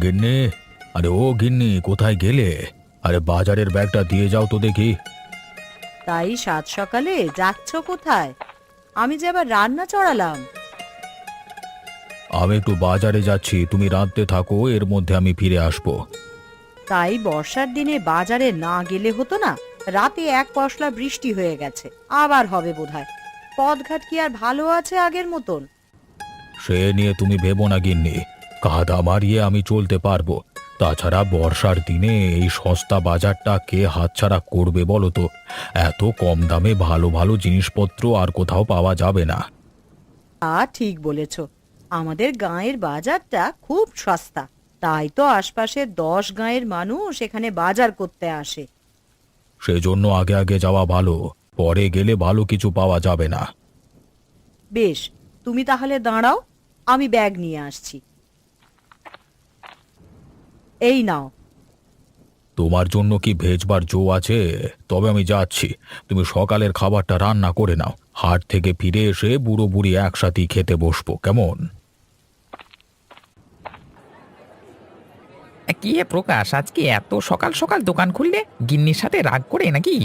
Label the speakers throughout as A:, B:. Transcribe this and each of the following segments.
A: গিন্নি, আরে ও গিন্নি, কোথায় গেলে? আরে বাজারের ব্যাগটা দিয়ে যাও তো দেখি।
B: তাই সাত সকালে যাচ্ছ কোথায়? আমি যে আবার রান্না চড়ালাম।
A: আমি একটু বাজারে যাচ্ছি, তুমি রাঁধতে থাকো, এর মধ্যে আমি ফিরে আসবো।
B: তাই বর্ষার দিনে বাজারে না গেলে হতো না? রাতে এক পশলা বৃষ্টি হয়ে গেছে, আবার হবে বোধহয়। পথঘাট কি আর ভালো আছে আগের মতন?
A: সে নিয়ে তুমি ভেবো না গিন্নি, কাদা মারিয়ে আমি চলতে পারবো। তাছাড়া বর্ষার দিনে এই সস্তা বাজারটা কে হাতছাড়া করবে বলো তো? এত কম দামে ভালো ভালো জিনিসপত্র আর কোথাও পাওয়া যাবে না।
B: ঠিক বলেছ। আমাদের গাঁয়ের বাজারটা খুব সস্তা, তাই তো আশপাশের 10 গাঁয়ের মানুষ এখানে বাজার করতে আসে।
A: সেজন্য আগে আগে যাওয়া ভালো, পরে গেলে ভালো কিছু পাওয়া যাবে না।
B: বেশ, তুমি তাহলে দাঁড়াও, আমি ব্যাগ নিয়ে আসছি। এই নাও।
A: তোমার জন্য কি ভেজবার জো আছে? তবে আমি যাচ্ছি, তুমি সকালের খাবারটা রান্না করে নাও। হাট থেকে ফিরে এসে বুড়ো বুড়ি একসাথেই খেতে বসবো, কেমন?
C: কি হে প্রকাশ, আজকে এত সকাল সকাল দোকান খুললে? গিন্নির সাথে রাগ করে নাকি?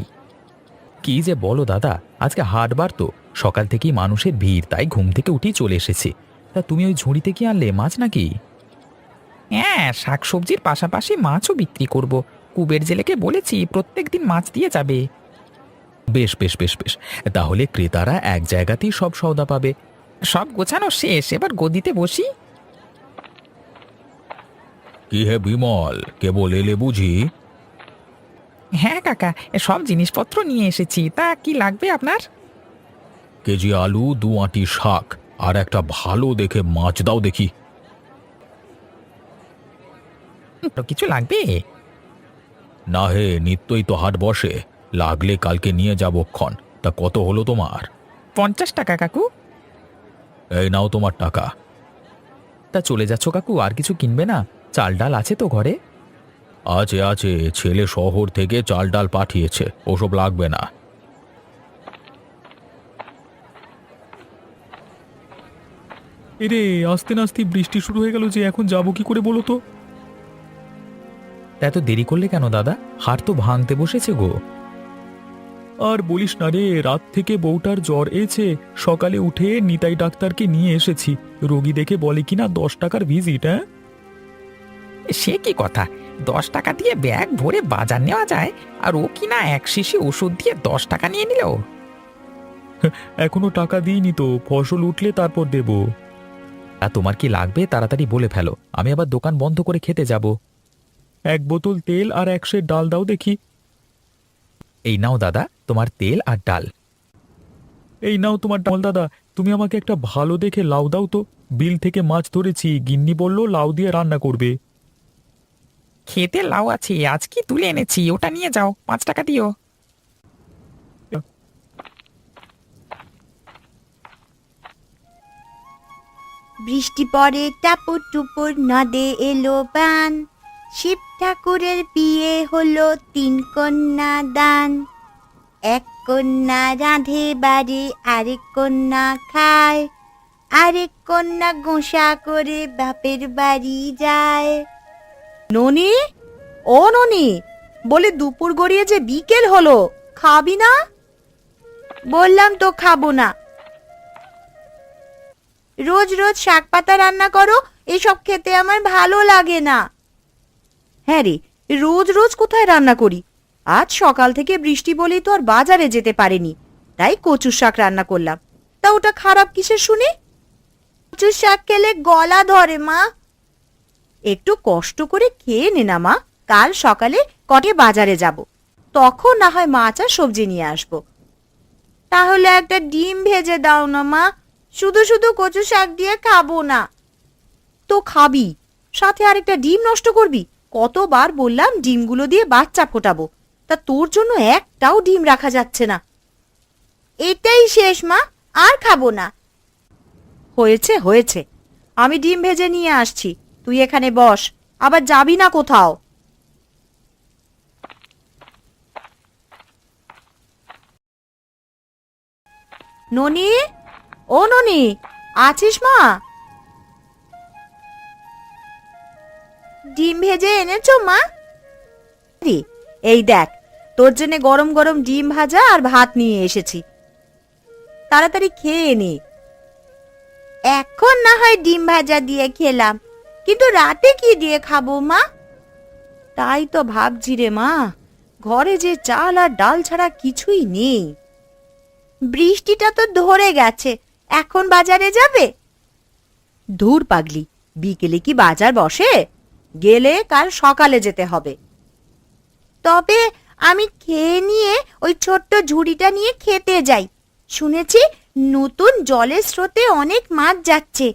A: কি যে বলো দাদা, আজকে হাটবার তো, সকাল থেকেই মানুষের ভিড়, তাই ঘুম থেকে উঠেই চলে এসেছি। তা তুমি ওই ঝুড়িতে কি আনলে, মাছ নাকি?
C: হ্যাঁ, শাকসবজির পাশাপাশি মাছও বিক্রি করব। কুবের জেলেকে বলেছি প্রত্যেক দিন মাছ দিয়ে যাবে।
A: বেশ বেশ বেশ বেশ, তাহলে ক্রেতারা এক জায়গাতেই সব সওদা পাবে।
C: সব গোছানো শেষ, এবার গদিতে বসি।
A: কি হে বিমল, কেবল এলে বুঝি?
C: হ্যাঁ কাকা, সব জিনিসপত্র নিয়ে এসেছি। তা কি লাগবে আপনার?
A: কেজি আলু, 2 আঁটি শাক, আর একটা ভালো দেখে মাছ দাও দেখি।
C: তো কিছু লাগবে?
A: না হে, নিত্যই তো হাট বসে, লাগলে কালকে নিয়ে যাবো ক্ষণ। তা কত হলো তোমার?
C: 50 টাকা কাকু।
A: এই নাও তোমার টাকা। তা চলে যাচ্ছ কাকু, আর কিছু কিনবে না? চাল ডাল আছে তো ঘরে? আছে আছে, ছেলে শহর থেকে চাল ডাল পাঠিয়েছে, ওসব লাগবে না।
D: এরে, আস্তে নাস্তে বৃষ্টি শুরু হয়ে গেল যে, এখন যাবো কি করে বলো তো?
A: এত দেরি করলে কেন দাদা? হাট তো ভাঙতে বসেছে গো।
D: আর বলিস না রে, রাত থেকে বউটার জ্বর এসে সকালে উঠে নিতাই ডাক্তারকে নিয়ে এসেছি। রোগী দেখে বলে কিনা 10 টাকার ভিজিট। হ্যাঁ,
C: সে কি কথা! 10 টাকা দিয়ে ব্যাগ ভরে বাজার নেওয়া যায়, আর ও কিনা এক শিশি ওষুধ দিয়ে 10 টাকা নিয়ে নিল।
D: এখনো টাকা দিইনি তো, ফসল উঠলে তারপর দেব।
A: আর তোমার কি লাগবে তাড়াতাড়ি বলে ফেলো, আমি আবার দোকান বন্ধ করে খেতে যাব।
D: 1 বোতল তেল আর 1 সের ডাল দাও দেখি।
A: এই নাও দাদা, তোমার তেল আর ডাল।
D: এই নাও তোমার ডাল। দাদা, তুমি আমাকে একটা ভালো দেখে লাউ দাও তো। বিল থেকে মাছ ধরেছি, গিন্নি বলল লাউ দিয়ে রান্না করবে।
C: খেতে লাউ আছে, আজ কি তুলে এনেছি, ওটা নিয়ে যাও, 5 টাকা দিও।
E: বৃষ্টি পড়ে টাপুর টুপুর, নদে এলো বান। শিব ঠাকুরের বিয়ে হলো 3 কন্যা দান। 1 কন্যা রাঁধে বাড়ি, আরেক কন্যা খায়, আরেক কন্যা গোসা করে বাপের বাড়ি যায়।
B: ননি, ও ননি, বলে দুপুর গড়িয়ে যে বিকেল হলো, খাবি না?
E: বললাম তো খাবো না। রোজ রোজ শাক পাতা রান্না করো, এসব খেতে আমার ভালো লাগে না।
B: হ্যাঁ রে, রোজ রোজ কোথায় রান্না করি? আজ সকাল থেকে বৃষ্টি বলেই তো আর বাজারে যেতে পারিনি, তাই কচুর শাক রান্না করলাম। তা ওটা খারাপ কিসের শুনি?
E: কচুর শাক খেলে গলা ধরে মা।
B: একটু কষ্ট করে খেয়ে নে না মা, কাল সকালে কটে বাজারে যাব, তখন না হয় মাছ আর সবজি নিয়ে আসবো।
E: তাহলে একটা ডিম ভেজে দাও না মা, শুধু শুধু কচু শাক দিয়ে খাবো না।
B: তো খাবি, সাথে আরেকটা ডিম নষ্ট করবি? কতবার বললাম ডিমগুলো দিয়ে বাচ্চা ফোটাবো, তা তোর জন্য একটাও ডিম রাখা যাচ্ছে না।
E: এটাই শেষ মা, আর খাবো না।
B: হয়েছে হয়েছে, আমি ডিম ভেজে নিয়ে আসছি, তুই এখানে বস, আবার যাবি না কোথাও। ননি, ও ননি, আছিস মা?
E: ডিম ভেজে এনেছো মা?
B: রে, এই দেখ, তোর জন্য গরম গরম ডিম ভাজা আর ভাত নিয়ে এসেছি, তাড়াতাড়ি খেয়ে নে।
E: এখন না হয় ডিম ভাজা দিয়ে খেলাম, কিন্তু রাতে কি দিয়ে খাবো মা?
B: তাই তো ভাবছি রে মা, ঘরে যে চাল আর ডাল ছাড়া কিছুই নেই।
E: বৃষ্টিটা তো ধরে গেছে, এখন বাজারে যাবে?
B: ধুর পাগলি, বিকেলে কি বাজার বসে? গেলে কাল সকালে যেতে হবে।
E: তবে আমি খেয়ে নিয়ে ওই ছোট্ট ঝুড়িটা নিয়ে খেতে যাই। শুনেছি নতুন জলের স্রোতে অনেক মাছ যাচ্ছে,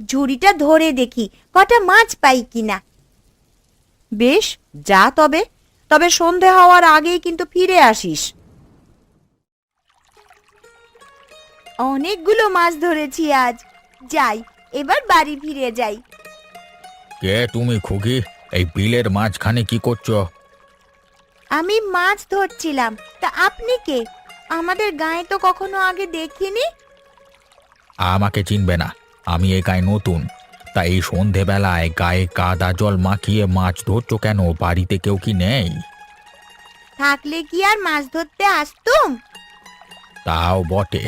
E: ঝুড়িটা ধরে দেখি কটা মাছ পাই কিনা।
B: বেশ, যা তবে, তবে সন্ধে হওয়ার আগেই কিন্তু ফিরে আসিস।
E: অনেকগুলো মাছ ধরেছি আজ, যাই, এবার বাড়ি ফিরে যাই।
A: কে তুমি খুকি? এই বিলের মাঝখানে কি করছো?
E: আমি মাছ ধরছিলাম, তা আপনি কে? আমাদের গায়ে তো কখনো আগে দেখিনি।
A: আমাকে চিনবে না, আমি এই গায়ে নতুন। তা এই সন্ধেবেলায় গায়ে কাদা জল মাখিয়ে মাছ ধরছো কেন? বাড়িতে কেউ কি নেই?
E: থাকলে কি আর মাছ ধরতে আসতুম?
A: তাও বটে।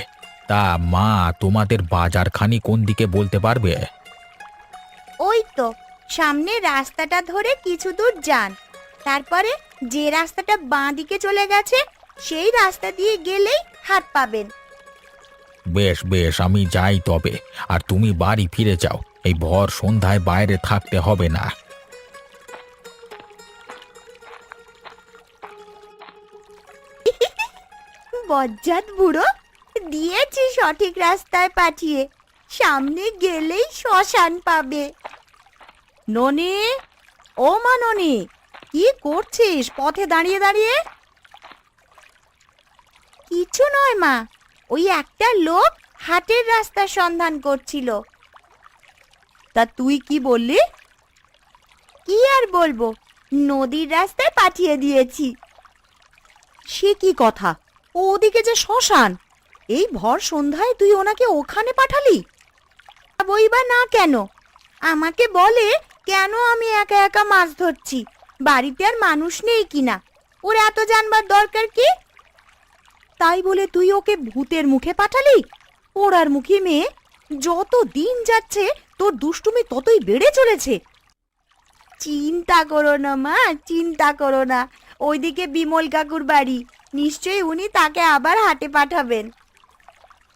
A: তা মা, তোমাদের বাজারখানি কোন দিকে বলতে পারবে?
E: ওই তো সামনে রাস্তাটা ধরে কিছু দূর যান, তারপরে যে রাস্তাটা বাঁ দিকে চলে গেছে সেই রাস্তা দিয়ে গেলেই হাত পাবেন।
A: বেশ বেশ, আমি যাই তবে। আর তুমি বাড়ি ফিরে যাও, এই ভর সন্ধ্যায় বাইরে থাকতে হবে না।
E: বজ্জাত বুড়ো, দিয়েছি সঠিক রাস্তায় পাঠিয়ে, সামনে গেলেই শ্মশান পাবে।
B: ননি, ও মা ননি, কি করছিস পথে দাঁড়িয়ে দাঁড়িয়ে?
E: কিছু নয় মা, ওই একটা লোক হাটের রাস্তার সন্ধান করছিল।
B: তা তুই কি বললি?
E: কি আর বলবো, নদীর রাস্তায় পাঠিয়ে দিয়েছি।
B: সে কি কথা? ও ওদিকে যে শ্মশান, এই ভর সন্ধ্যায় তুই ওনাকে ওখানে পাঠালি?
E: বইবা না কেন? আমাকে বলে কেন আমি একা একা মাছ ধরছি, বাড়িতে আর মানুষ নেই কিনা, ওর এত জানবার দরকার কি?
B: তাই বলে তুই ওকে ভূতের মুখে পাঠালি? পোড়ার মুখী মেয়ে, যত দিন যাচ্ছে তোর দুষ্টুমি ততই বেড়ে চলেছে।
E: চিন্তা করো না মা, চিন্তা করো না, ওইদিকে বিমল কাকুর বাড়ি, নিশ্চয়ই উনি তাকে আবার হাটে পাঠাবেন।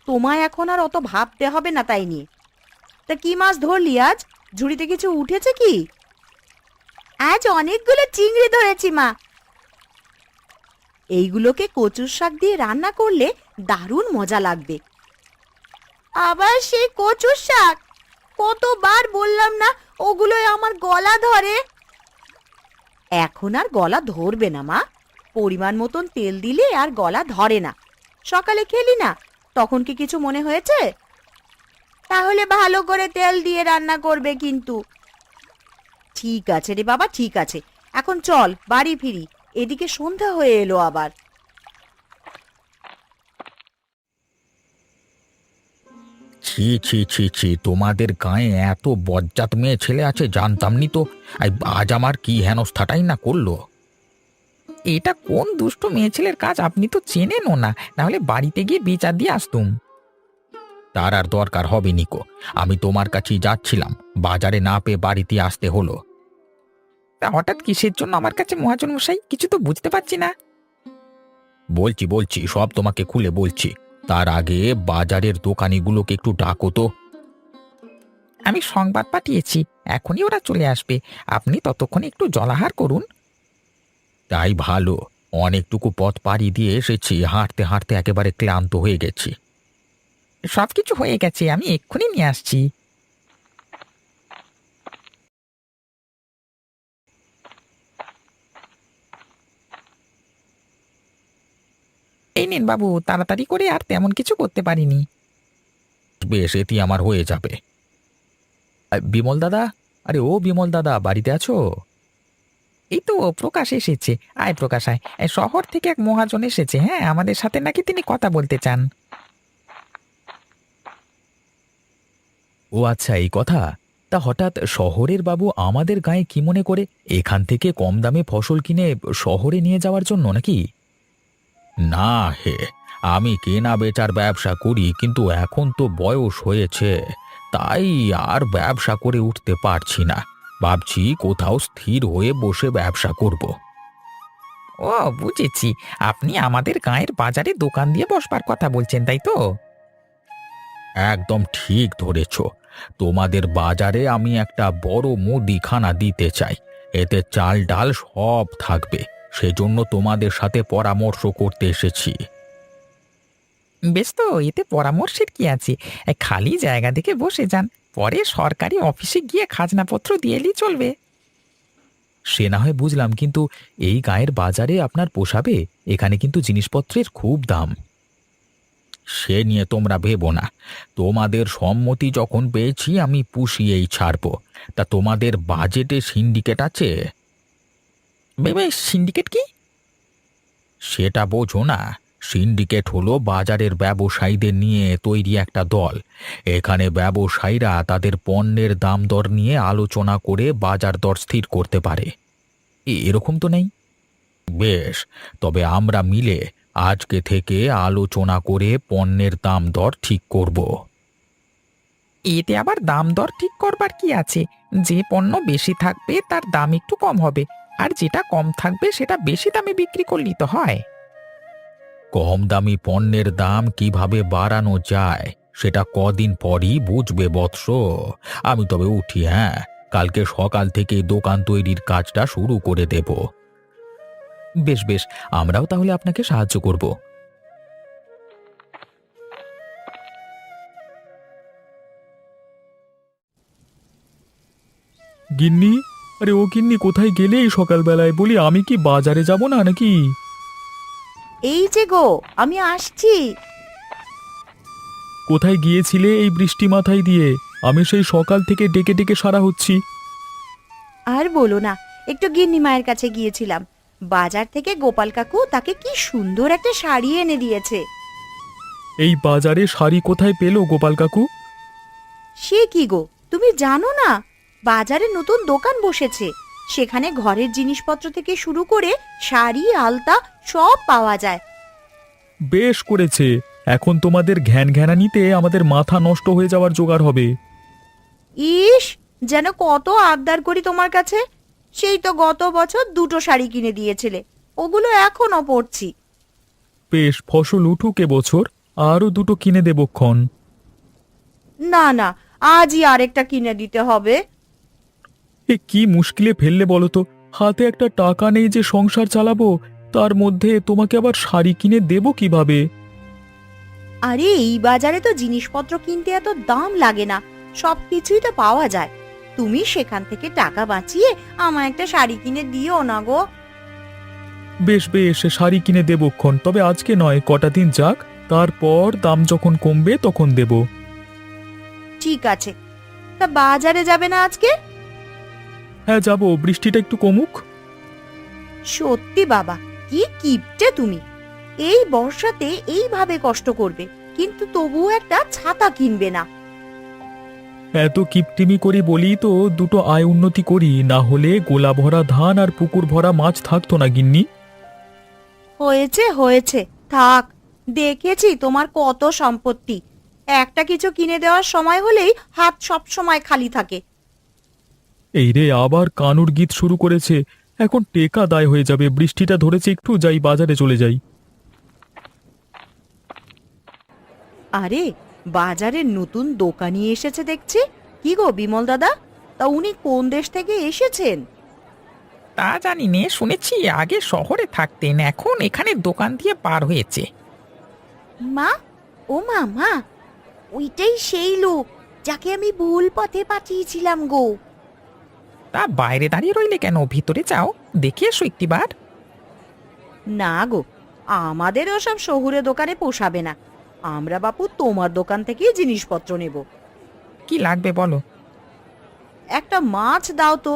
B: তোমায় এখন আর অত ভাবতে হবে না তাই নিয়ে। তা কি মাছ ধরলি আজ? ঝুড়িতে কিছু উঠেছে কি?
E: আজ অনেকগুলো চিংড়ি ধরেছি মা।
B: এইগুলোকে কচুর শাক দিয়ে রান্না করলে দারুণ মজা লাগবে।
E: আবার সেই কচুর শাক? কতবার বললাম না ওগুলোই আমার গলা ধরে।
B: এখন আর গলা ধরবে না মা, পরিমাণ মতন তেল দিলে আর গলা ধরে না। সকালে খেলি না, তখন কি কিছু মনে হয়েছে?
E: তাহলে ভালো করে তেল দিয়ে রান্না করবে কিন্তু।
B: ঠিক আছে রে বাবা, ঠিক আছে, এখন চল বাড়ি ফিরি, এদিকে সন্ধ্যা হয়ে এলো আবার।
A: ছি ছি ছি ছি, তোমাদের গায়ে এত বজ্জাত মেয়ে ছেলে আছে জানতাম নি তো। আজ আমার কি হেনস্থাটাই না করলো।
C: এটা কোন দুষ্ট মেয়ে ছেলের কাজ আপনি তো চেনেনও না, নাহলে বাড়িতে গিয়ে বিচার দিয়ে আসতুম।
A: তার আর দরকার হবে নিকো, আমি তোমার কাছেই যাচ্ছিলাম, বাজারে না পেয়ে বাড়িতে আসতে হলো।
C: তা হঠাৎ কিসের জন্য আমার কাছে মহাজন মশাই, কিছু তো বুঝতে পারছি না।
A: বলছি বলছি, সব তোমাকে খুলে বলছি। তার আগে বাজারের দোকানিগুলোকে একটু ডাকো তো।
C: আমি সংবাদ পাঠিয়েছি, এখনই ওরা চলে আসবে, আপনি ততক্ষণে একটু জলাহার করুন।
A: তাই ভালো, অনেকটুকু পথ পাড়ি দিয়ে এসেছি, হাঁটতে হাঁটতে একেবারে ক্লান্ত হয়ে গেছি।
C: সবকিছু হয়ে গেছে, আমি এক্ষুনি নিয়ে আসছি। এই নিন বাবু, তাড়াতাড়ি করে, আর তেমন কিছু করতে পারিনি।
A: বেশ, এটি আমার হয়ে যাবে। বিমল দাদা, আরে ও বিমল দাদা, বাড়িতে আছো?
C: এই তো প্রকাশ এসেছে, আয় প্রকাশ আয়। এই শহর থেকে এক মহাজন এসেছে, হ্যাঁ, আমাদের সাথে নাকি তিনি কথা বলতে চান।
A: ও আচ্ছা, এই কথা। তা হঠাৎ শহরের বাবু আমাদের গায়ে কি মনে করে এখান থেকে কম দামে ফসল কিনে শহরে নিয়ে যাওয়ার জন্য নাকি? না হে, আমি কেনা বেচার ব্যবসা করি, কিন্তু এখন তো বয়স হয়েছে, তাই আর ব্যবসা করে উঠতে পারছি না। ভাবছি কোথাও স্থির হয়ে বসে ব্যবসা করব।
C: ও বুঝেছি, আপনি আমাদের গায়ের বাজারে দোকান দিয়ে বসবার কথা বলছেন, তাই তো?
A: একদম ঠিক ধরেছ। তোমাদের বাজারে আমি একটা বড় মুদিখানা দিতে চাই। এতে চাল ডাল সব থাকবে। সেজন্য তোমাদের সাথে পরামর্শ করতে এসেছি।
C: বেশ, তো এতে পরামর্শের কি আছে? খালি জায়গা দেখে বসে যান, পরে সরকারি অফিসে গিয়ে খাজনাপত্র দিয়ে এলেই চলবে।
A: সে না হয় বুঝলাম, কিন্তু এই গায়ের বাজারে আপনার পোষাবে? এখানে কিন্তু জিনিসপত্রের খুব দাম। সে নিয়ে তোমরা ভেবো না। তোমাদের সম্মতি যখন পেয়েছি আমি পুষিয়েই ছাড়বো। তা তোমাদের বাজেটে সিন্ডিকেট আছে?
C: বেবে, সিন্ডিকেট কি?
A: সেটা বোঝো না? সিন্ডিকেট হলো বাজারের ব্যবসায়ীদের নিয়ে তৈরি একটা দল। এখানে ব্যবসায়ীরা তাদের পণ্যের দাম দর নিয়ে আলোচনা করে বাজার দর স্থির করতে পারে। এরকম তো নেই? বেশ, তবে আমরা মিলে আজকে থেকে আলোচনা করে পণ্যের দাম দর ঠিক করব।
C: এতে আবার দাম দর ঠিক করবার কি আছে? যে পণ্য বেশি থাকবে তার দাম একটু কম হবে, আর যেটা কম থাকবে সেটা বেশি দামে বিক্রি করলেই তো হয়।
A: কম দামি পণ্যের দাম কিভাবে বাড়ানো যায় সেটা কদিন পরই বুঝবে বৎস। আমি তবে উঠি, হ্যাঁ? কালকে সকাল থেকে দোকান তৈরির কাজটা শুরু করে দেব। বেশ বেশ, আমরাও তাহলে আপনাকে সাহায্য করব।
D: গিন্নি, আরে ও গিন্নি, কোথায় গেলে এই সকালবেলায়? বলি, আমি কি বাজারে যাব না নাকি?
B: এই যে গো, আমি আসছি।
D: কোথায় গিয়েছিলে এই বৃষ্টি মাথায় দিয়ে? আমি সেই সকাল থেকে ডেকে ডেকে সারা হচ্ছি।
B: আর বলো না, একটু গিন্নি মায়ের কাছে গিয়েছিলাম। বাজার থেকে গোপাল কাকু তাকে কি সুন্দর একটা শাড়ি এনে দিয়েছে।
D: এই বাজারে শাড়ি কোথায় পেলো গোপাল কাকু?
B: সে কি গো, তুমি জানো না? বাজারে নতুন দোকান বসেছে। সেখানে ঘরের জিনিসপত্র থেকে শুরু করে শাড়ি, আলতা সব পাওয়া যায়।
D: বেশ করেছে। এখন তোমাদের ঘ্যান ঘ্যানানিতে আমাদের মাথা নষ্ট হয়ে যাওয়ার জোগাড় হবে।
B: ইস, যেন কত আবদার করি তোমার কাছে। সেই তো গত বছর 2টো শাড়ি কিনে দিয়েছিলে, ওগুলো এখনো পরছি।
D: বেশ, ফসল উঠুক এবছর, আরও 2টো কিনে দেবক্ষণ।
B: না না, আজই আরেকটা কিনে দিতে হবে।
D: এ কি মুশকিলে ফেললে বলো তো? হাতে একটা টাকা নেই যে সংসার চালাবো, তার মধ্যে তোমাকে আবার শাড়ি কিনে দেবো কিভাবে?
B: আরে এই বাজারে তো জিনিসপত্র কিনতে এত দাম লাগে না, সবকিছুই তো পাওয়া যায়। তুমি সেখান থেকে টাকা বাঁচিয়ে আমার একটা শাড়ি কিনে দিও না গো।
D: বেশ বেশ, শাড়ি কিনে দেবক্ষণ, তবে আজকে নয়, কটা দিন যাক, তারপর দাম যখন কমবে তখন দেব।
B: ঠিক আছে, তা বাজারে যাবে না আজকে?
D: হ্যাঁ যাব, বৃষ্টিটা একটু কমুক।
B: সত্যি বাবা, কি কিপটে তুমি! এই বর্ষাতে এইভাবে কষ্ট করবে, কিন্তু তবুও একটা ছাতা কিনবে না।
D: এত কিপটিমি করি বলি তো 2টো আয় উন্নতি করি, না হলে গোলা ভরা ধান আর পুকুর ভরা মাছ থাকতো না গিন্নি।
B: হয়েছে হয়েছে, থাক। দেখেছি তোমার কত সম্পত্তি। একটা কিছু কিনে দেওয়ার সময় হলেই হাত সব সময় খালি থাকে।
D: এই রে, আবার কানুর গীত শুরু করেছে। এখন টেকা দায় হয়ে যাবে। বৃষ্টিটা ধরেছে, একটু যাই, বাজারে চলে যাই।
B: আরে, বাজারে নতুন দোকানি এসেছে দেখছি। কি গো বিমল দাদা, তা উনি কোন দেশ থেকে এসেছেন?
C: তা জানি নে, শুনেছি আগে শহরে থাকতেন, এখন এখানে দোকান দিয়ে পার হয়েছে।
E: মা, ও মা, ওইটাই সেই লোক যাকে আমি ভুল পথে পাঠিয়েছিলাম গো।
C: তা বাইরে দাঁড়িয়ে রইলে কেন? ভিতরে যাও, দেখে এসো একটিবার।
B: না গো, আমাদের ওসব শহুরে দোকানে পোষাবে না। আমরা বাপু তোমার দোকান থেকেই জিনিসপত্র নেব।
C: কি লাগবে বলো?
B: একটা মাছ দাও তো।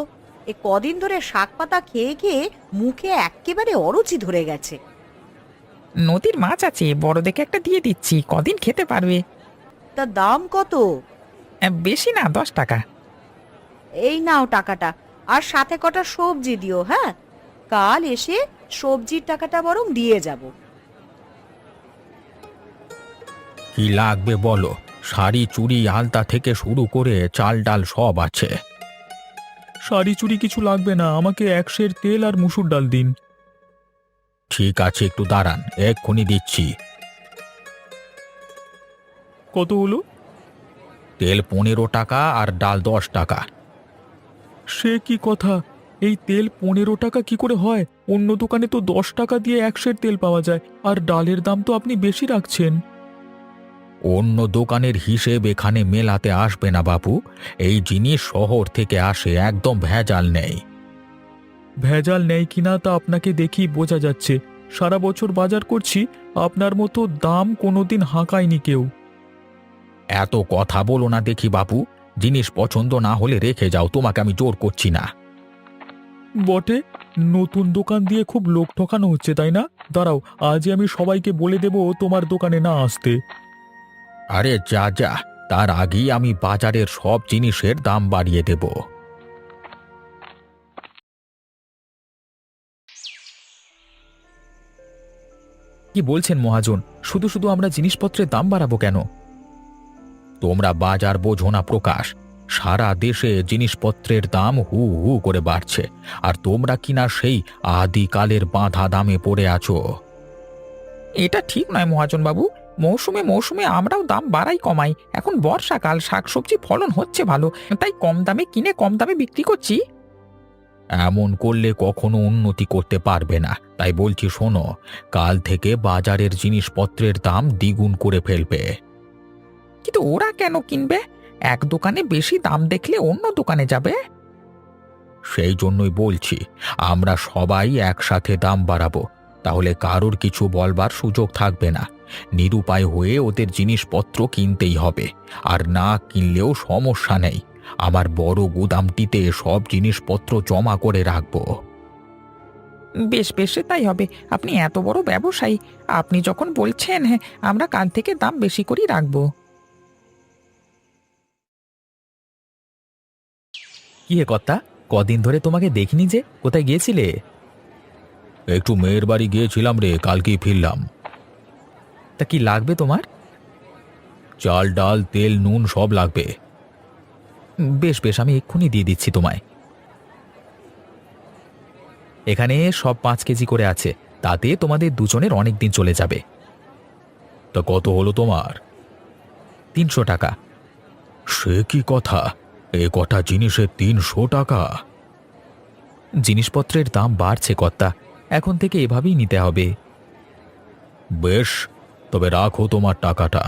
B: এ কদিন ধরে শাক পাতা খেয়ে খেয়ে মুখে এক্কেবারে অরুচি ধরে গেছে।
C: নদীর মাছ আছে, বড় দেখে একটা দিয়ে দিচ্ছি, কদিন খেতে পারবে।
B: তা দাম কত?
C: বেশি না, 10 টাকা।
B: এই নাও টাকাটা, আর সাথে কটা সবজি দিও। হ্যাঁ, কাল এসে সবজির টাকাটা বরং দিয়ে যাব।
A: কি লাগবে বলো? শাড়ি চুড়ি আলতা থেকে শুরু করে চাল ডাল সব আছে।
D: শাড়ি চুড়ি কিছু লাগবে না, আমাকে 1 সের তেল আর মুসুর ডাল দিন।
A: ঠিক আছে, একটু দাঁড়ান, এক্ষুনি দিচ্ছি।
D: কত হলো?
A: তেল 15 টাকা আর ডাল 10 টাকা।
D: সে কি কথা! এই তেল 15 টাকা কি করে হয়? অন্য দোকানে তো 10 টাকা দিয়ে 1 সের তেল পাওয়া যায়, আর ডালের দাম তো আপনি বেশি রাখছেন।
A: অন্য দোকানের হিসেব এখানে মেলাতে আসবে না বাবু। এই জিনিস শহর থেকে আসে, একদম ভেজাল নেই।
D: ভেজাল নেই কিনা তা আপনাকে দেখেই বোঝা যাচ্ছে। সারা বছর বাজার করছি, আপনার মতো দাম কোনোদিন হাঁকায়নি কেউ।
A: এত কথা বলো না দেখি বাবু। জিনিস পছন্দ না হলে রেখে যাও, তোমাকে আমি জোর করছি না।
D: বটে, নতুন দোকান দিয়ে খুব লোক ঠকানো হচ্ছে, তাই না? দাঁড়াও, আজই আমি সবাইকে বলে দেব তোমার দোকানে না আসতে।
A: আরে যা যা, তার আগেই আমি বাজারের সব জিনিসের দাম বাড়িয়ে দেব।
D: কি বলছেন মহাজন? শুধু শুধু আমরা জিনিসপত্রের দাম বাড়াবো কেন?
A: তোমরা বাজার বোঝো না প্রকাশ। সারা দেশে জিনিসপত্রের দাম হু হু করে বাড়ছে, আর তোমরা কিনা সেই আদিকালের বাঁধা দামে পড়ে আছো।
C: এটা ঠিক নয় মহাজন বাবু। মৌসুমে মৌসুমে আমরাও দাম বাড়াই কমাই। এখন বর্ষাকাল, শাকসবজি ফলন হচ্ছে ভালো, তাই কম দামে কিনে কম দামে বিক্রি করছি।
A: এমন করলে কখনো উন্নতি করতে পারবে না। তাই বলছি শোনো, কাল থেকে বাজারের জিনিসপত্রের দাম দ্বিগুণ করে ফেলবে।
C: কিন্তু ওরা কেন কিনবে? এক দোকানে বেশি দাম দেখলে অন্য দোকানে যাবে।
A: সেই জন্যই বলছি, আমরা সবাই একসাথে দাম বাড়াবো। তাহলে কারোর কিছু বলবার সুযোগ থাকবে না। নিরুপায় হয়ে ওদের জিনিসপত্র কিনতেই হবে। আর না কিনলেও সমস্যা নেই, আমার বড় গুদামটিতে সব জিনিসপত্র জমা করে রাখবো।
C: বেশ বেশ, তাই হবে। আপনি এত বড় ব্যবসায়ী, আপনি যখন বলছেন, হ্যাঁ, আমরা কাল থেকে দাম বেশি করেই রাখবো।
D: কি হে কর্তা, কদিন ধরে তোমাকে দেখিনি যে, কোথায় গিয়েছিলে?
A: একটু মেয়ের বাড়ি গিয়েছিলাম রে, কালকেই ফিরলাম।
D: তা কি লাগবে তোমার?
A: চাল ডাল তেল নুন সব লাগবে।
D: বেশ বেশ, আমি এক্ষুনি দিয়ে দিচ্ছি তোমায়। এখানে সব 5 কেজি করে আছে, তাতে তোমাদের দুজনের অনেক দিন চলে যাবে।
A: তা কত হলো তোমার?
D: 300 টাকা।
A: সে কি কথা! এ কটা জিনিসের 300 টাকা?
D: জিনিসপত্রের দাম বাড়ছে কর্তা, এখন থেকে এভাবেই নিতে হবে।
A: বেশ, তবে রাখো তোমার টাকাটা।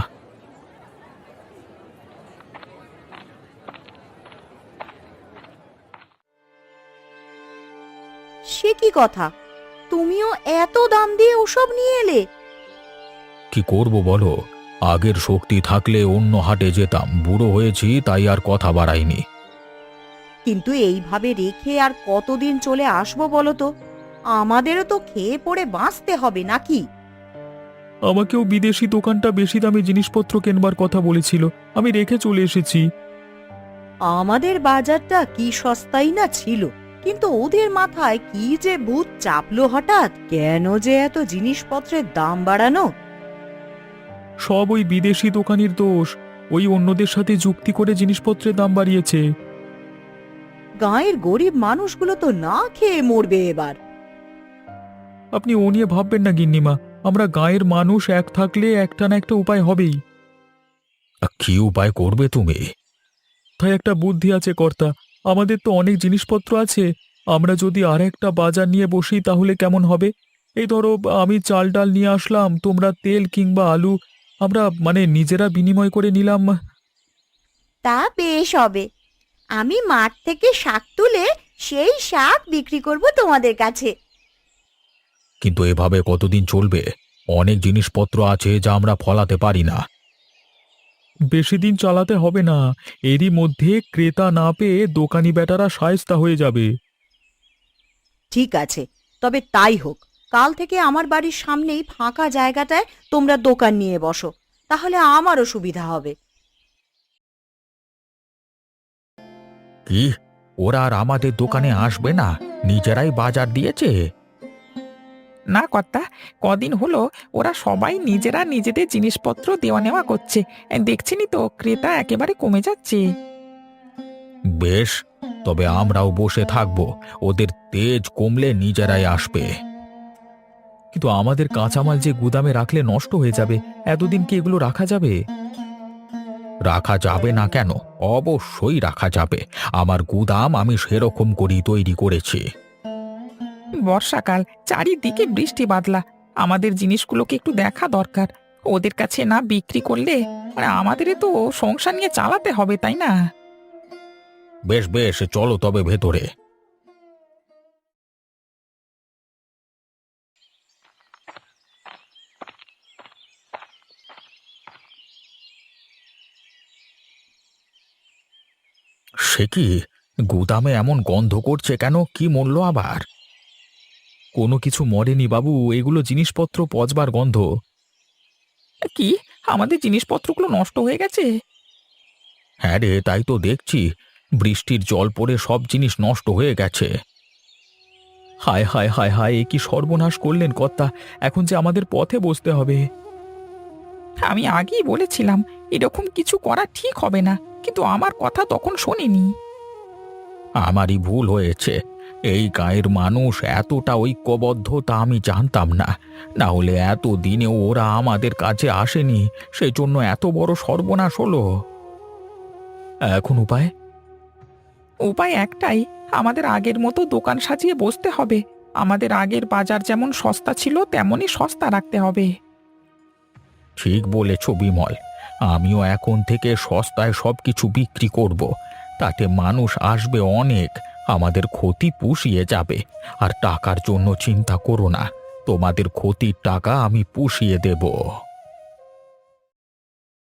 B: সে কি কথা! তুমিও এত দাম দিয়ে ওসব নিয়ে এলে?
A: কি করব বলো, আগের শক্তি থাকলে অন্য হাটে যেতাম। বুড়ো হয়েছি তাই আর কথা বাড়াইনি।
B: কিন্তু এইভাবে রেখে আর কতদিন চলে আসবো বলো তো? আমাদেরও তো খেয়ে পড়ে বাঁচতে হবে নাকি?
D: আমাকেও বিদেশি দোকানটা বেশি দামে জিনিসপত্র কেনবার কথা বলেছিল, আমি রেখে চলে এসেছি।
B: আমাদের বাজারটা কি সস্তাই না ছিল, কিন্তু ওদের মাথায় কি যে ভূত চাপলো হঠাৎ! কেন যে এত জিনিসপত্রের দাম বাড়ানো?
D: সব ওই বিদেশি দোকানির দোষ। ওই অন্যদের সাথে যুক্তি করে জিনিসপত্রের দাম বাড়িয়েছে।
B: গাঁয়ের গরিব মানুষগুলো তো না খেয়ে মরবে এবার।
D: আপনি ও নিয়ে ভাববেন না গিন্নিমা, আমরা গাঁয়ের মানুষ এক থাকলে একটা না একটা উপায় হবেই।
A: কি উপায় করবে তুমি?
D: তাই একটা বুদ্ধি আছে কর্তা, আমাদের তো অনেক জিনিসপত্র আছে, আমরা যদি আর একটা বাজার নিয়ে বসি তাহলে কেমন হবে? এই ধরো, আমি চাল ডাল নিয়ে আসলাম, তোমরা তেল কিংবা আলু, আমরা নিজেরা বিনিময় করে নিলাম।
E: তা বেশ হবে। আমি মাঠ থেকে শাক তুলে সেই শাক বিক্রি করব তোমাদের কাছে।
A: কিন্তু এভাবে কতদিন চলবে? অনেক জিনিসপত্র আছে যা আমরা ফলাতে পারি না।
D: বেশি দিন চালাতে হবে না, এরই মধ্যে ক্রেতা না পেয়ে দোকানি বেটারা শায়েস্তা হয়ে যাবে।
B: ঠিক আছে, তবে তাই হোক। কাল থেকে আমার বাড়ির সামনেই ফাঁকা জায়গাটায় তোমরা দোকান নিয়ে বসো, তাহলে আমারও সুবিধা হবে।
A: কি? ওরা আর আমাদের দোকানে আসবে না, নিজেরাই বাজার দিয়েছে।
C: না কর্তা, কদিন হলো ওরা সবাই নিজেরা নিজেদের জিনিসপত্র দেওয়া নেওয়া করছে। দেখছেনই তো ক্রেতা একেবারে কমে যাচ্ছে।
A: বেশ, তবে আমরাও বসে থাকবো, ওদের তেজ কমলে নিজেরাই আসবে।
D: কিন্তু আমাদের কাঁচামাল যে গুদামে রাখলে নষ্ট হয়ে যাবে, এতদিন কি এগুলো রাখা যাবে?
A: রাখা যাবে না কেন? অবশ্যই রাখা যাবে। আমার গুদাম আমি সেরকম করেই তৈরি করেছি।
C: বর্ষাকাল, চারিদিকে বৃষ্টি বাদলা, আমাদের জিনিসগুলোকে একটু দেখা দরকার। ওদের কাছে না বিক্রি করলে আমাদের তো সংসার নিয়ে চালাতে হবে, তাই না?
A: বেশ বেশ, চলো তবে ভেতরে। সে কি, গুদামে এমন গন্ধ করছে কেন? কি মূল্য আবার?
D: কোনো কিছু মরেনি বাবু, এগুলো জিনিসপত্র পচবার গন্ধ।
C: কি, আমাদের জিনিসপত্রগুলো নষ্ট হয়ে গেছে?
A: হ্যাঁ রে, তাই তো দেখছি, বৃষ্টির জল পড়ে সব জিনিস নষ্ট হয়ে গেছে।
D: হায় হায় হায় হায়, এ কি সর্বনাশ করলেন কর্তা! এখন যে আমাদের পথে বসতে হবে।
C: আমি আগেই বলেছিলাম এরকম কিছু করা ঠিক হবে না, কিন্তু আমার কথা তখন শোনেনি।
A: আমারই ভুল হয়েছে। এই গাঁয়ের মানুষ এতটা ঐক্যবদ্ধ তা আমি জানতাম না। না হলে এত দিনেও ওরা আমাদের কাছে আসেনি, সেজন্য এত বড় সর্বনাশ হলো।
D: এখন উপায়?
C: উপায় একটাই, আমাদের আগের মতো দোকান সাজিয়ে বসতে হবে। আমাদের আগের বাজার যেমন সস্তা ছিল তেমনই সস্তা রাখতে হবে।
A: ঠিক বলেছ বিমল, আমিও এখন থেকে সস্তায় সবকিছু বিক্রি করব। তাতে মানুষ আসবে অনেক, আমাদের ক্ষতি পুষিয়ে যাবে। আর টাকার জন্য চিন্তা করো না, তোমাদের ক্ষতির টাকা আমি পুষিয়ে দেব।